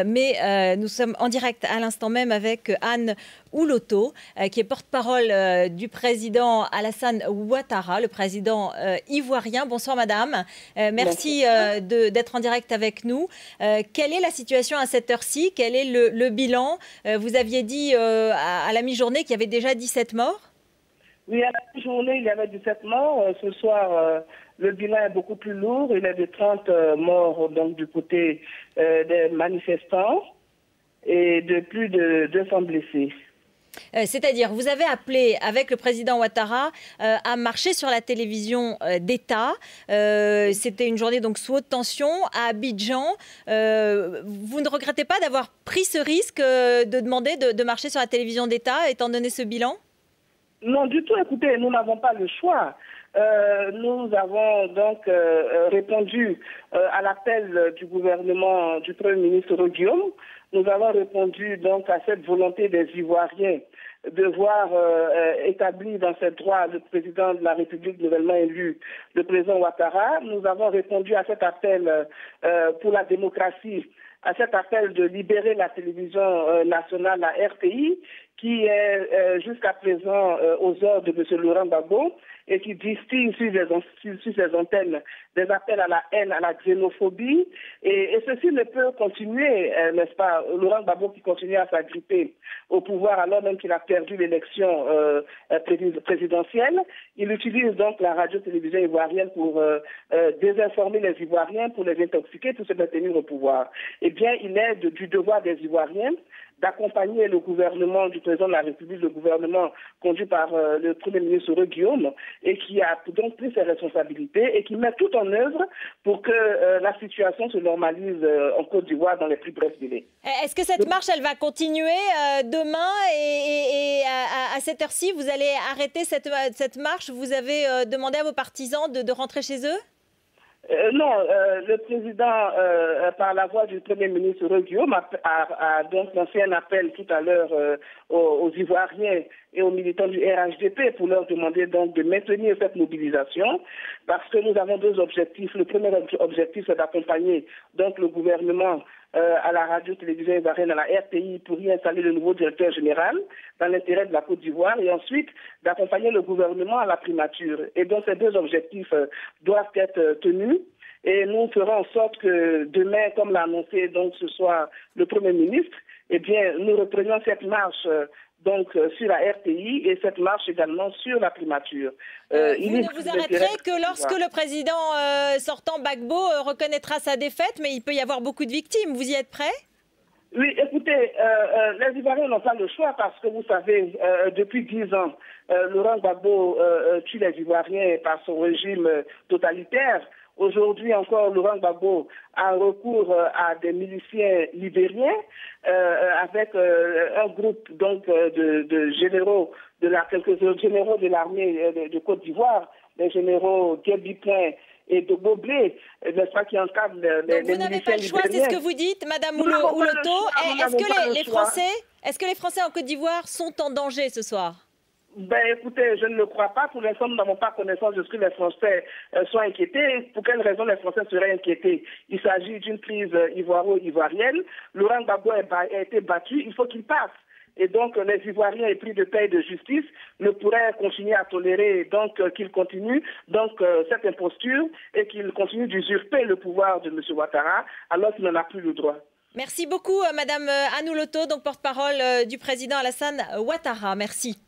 mais nous sommes en direct à l'instant même avec Anne Ouloto, qui est porte-parole du président Alassane Ouattara, le président ivoirien. Bonsoir madame, merci d'être en direct avec nous. Quelle est la situation à cette heure-ci? Quel est le bilan? Vous aviez dit à la mi-journée qu'il y avait déjà 17 morts. Oui, à la mi-journée, il y avait 17 morts. Ce soir, le bilan est beaucoup plus lourd. Il est de 30 morts donc, du côté des manifestants et de plus de 200 blessés. C'est-à-dire, vous avez appelé avec le président Ouattara à marcher sur la télévision d'État. C'était une journée donc sous haute tension à Abidjan. Vous ne regrettez pas d'avoir pris ce risque de demander de marcher sur la télévision d'État, étant donné ce bilan? Non, du tout. Écoutez, nous n'avons pas le choix. Nous avons donc répondu à l'appel du gouvernement du Premier ministre Guillaume. Nous avons répondu donc à cette volonté des Ivoiriens de voir établi dans ses droits le président de la République nouvellement élu, le président Ouattara. Nous avons répondu à cet appel pour la démocratie, à cet appel de libérer la télévision nationale, la RTI, qui est jusqu'à présent aux ordres de M. Laurent Gbagbo et qui distille sur ses antennes des appels à la haine, à la xénophobie. Et ceci ne peut continuer, n'est-ce pas, Laurent Gbagbo qui continue à s'agripper au pouvoir alors même qu'il a perdu l'élection présidentielle. Il utilise donc la radio-télévision ivoirienne pour désinformer les Ivoiriens, pour les intoxiquer, pour se maintenir au pouvoir. Eh bien, il est du devoir des Ivoiriens d'accompagner le gouvernement du président de la République, le gouvernement conduit par le Premier ministre Guillaume, et qui a donc pris ses responsabilités et qui met tout en œuvre pour que la situation se normalise en Côte d'Ivoire dans les plus brefs délais. Est-ce que cette marche, elle va continuer demain et à cette heure-ci, vous allez arrêter cette marche? Vous avez demandé à vos partisans de rentrer chez eux? Non, le président, par la voix du Premier ministre Guillaume, a donc lancé un appel tout à l'heure aux Ivoiriens et aux militants du RHDP pour leur demander donc de maintenir cette mobilisation parce que nous avons deux objectifs. Le premier objectif, c'est d'accompagner donc le gouvernement à la radio-télévision ivoirienne, à la RTI, pour y installer le nouveau directeur général dans l'intérêt de la Côte d'Ivoire et ensuite d'accompagner le gouvernement à la primature. Et donc ces deux objectifs doivent être tenus. Et nous ferons en sorte que demain, comme l'a annoncé donc ce soir le Premier ministre, eh bien, nous reprenions cette marche donc sur la RTI et cette marche également sur la primature. Vous ne vous arrêterez que lorsque le président sortant Gbagbo reconnaîtra sa défaite, mais il peut y avoir beaucoup de victimes. Vous y êtes prêts? Oui, écoutez, les Ivoiriens n'ont pas le choix parce que vous savez, depuis 10 ans, Laurent Gbagbo tue les Ivoiriens par son régime totalitaire. Aujourd'hui encore, Laurent Gbagbo a recours à des miliciens libériens avec un groupe donc de généraux quelques généraux de l'armée de Côte d'Ivoire, les généraux Guébipin et de Boblé, n'est-ce pas, qui encadrent les vous n'avez pas le choix, c'est ce que vous dites, Madame Ouloto. Est-ce que les Français en Côte d'Ivoire sont en danger ce soir? Ben, écoutez, je ne le crois pas. Pour l'instant, nous n'avons pas connaissance de ce que les Français sont inquiétés. Pour quelles raisons les Français seraient inquiétés? Il s'agit d'une crise ivoiro-ivoirienne. Laurent Gbagbo a été battu. Il faut qu'il passe. Et donc, les Ivoiriens épris de paix et de justice ne pourraient continuer à tolérer donc qu'il continue donc cette imposture et qu'il continue d'usurper le pouvoir de M. Ouattara alors qu'il n'en a plus le droit. Merci beaucoup, Madame Anne Ouloto, donc porte-parole du président Alassane Ouattara. Merci.